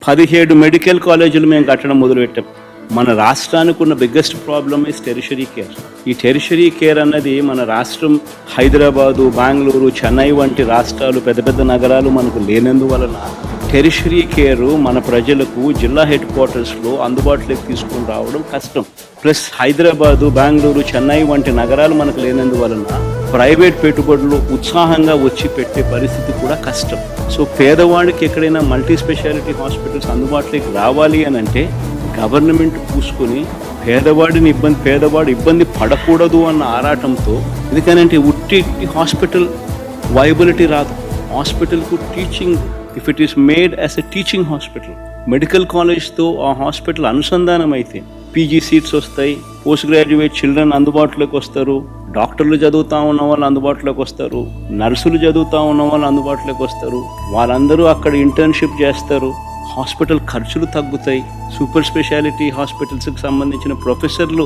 17 medical కాలేజీలు మేము కట్టడం మొదలుపెట్టాం. మన రాష్ట్రానికి ఉన్న biggest problem is tertiary care. ఈ టెరిషరీ కేర్ అన్నది మన రాష్ట్రం హైదరాబాదు, బెంగళూరు, చెన్నై వంటి రాష్ట్రాలు, పెద్ద పెద్ద నగరాలు మనకు లేనందువలన టెరిషరీ కేరు మన ప్రజలకు జిల్లా హెడ్ క్వార్టర్స్లో అందుబాటులోకి తీసుకుని రావడం కష్టం. ప్లస్ హైదరాబాదు, బెంగళూరు, చెన్నై వంటి నగరాలు మనకు లేనందువలన ప్రైవేట్ పెట్టుబడులు ఉత్సాహంగా వచ్చి పెట్టే పరిస్థితి కూడా కష్టం. సో పేదవాడికి ఎక్కడైనా మల్టీ స్పెషాలిటీ హాస్పిటల్స్ అందుబాటులోకి రావాలి అని అంటే గవర్నమెంట్ పూసుకొని పేదవాడు ఇబ్బంది పడకూడదు అన్న ఆరాటంతో, ఎందుకనంటే ఉట్టి హాస్పిటల్ వైబిలిటీ రాదు. హాస్పిటల్కు teaching, if it is made as a teaching hospital, medical కాలేజ్తో ఆ హాస్పిటల్ అనుసంధానం అయితే పీజీ సీట్స్ వస్తాయి, పోస్ట్ గ్రాడ్యుయేట్ చిల్డ్రన్ అందుబాటులోకి వస్తారు, డాక్టర్లు చదువుతూ ఉన్న వాళ్ళు అందుబాటులోకి వస్తారు, నర్సులు చదువుతూ ఉన్న వాళ్ళు అందుబాటులోకి వస్తారు, వాళ్ళందరూ అక్కడ ఇంటర్న్షిప్ చేస్తారు, హాస్పిటల్ ఖర్చులు తగ్గుతాయి, సూపర్ స్పెషాలిటీ హాస్పిటల్స్కి సంబంధించిన ప్రొఫెసర్లు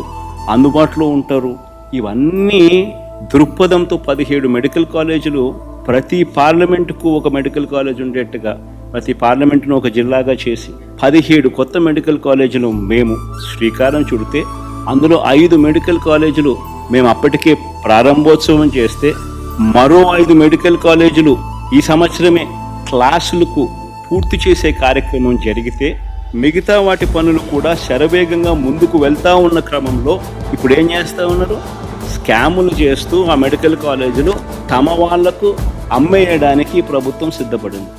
అందుబాటులో ఉంటారు. ఇవన్నీ దృక్పథంతో 17 మెడికల్ కాలేజీలు, ప్రతి పార్లమెంటుకు ఒక మెడికల్ కాలేజ్ ఉండేట్టుగా ప్రతి పార్లమెంటును ఒక జిల్లాగా చేసి 17 కొత్త మెడికల్ కాలేజీలు మేము శ్రీకారం చుడితే, అందులో 5 మెడికల్ కాలేజీలు మేము అప్పటికే ప్రారంభోత్సవం చేస్తే, మరో 5 మెడికల్ కాలేజీలు ఈ సంవత్సరమే క్లాసులకు పూర్తి చేసే కార్యక్రమం జరిగితే, మిగతా వాటి పనులు కూడా శరవేగంగా ముందుకు వెళ్తూ ఉన్న క్రమంలో ఇప్పుడు ఏం చేస్తూ ఉన్నారు? స్కాములు చేస్తూ ఆ మెడికల్ కాలేజీలు తమ వాళ్లకు అమ్మేయడానికి ప్రభుత్వం సిద్ధపడింది.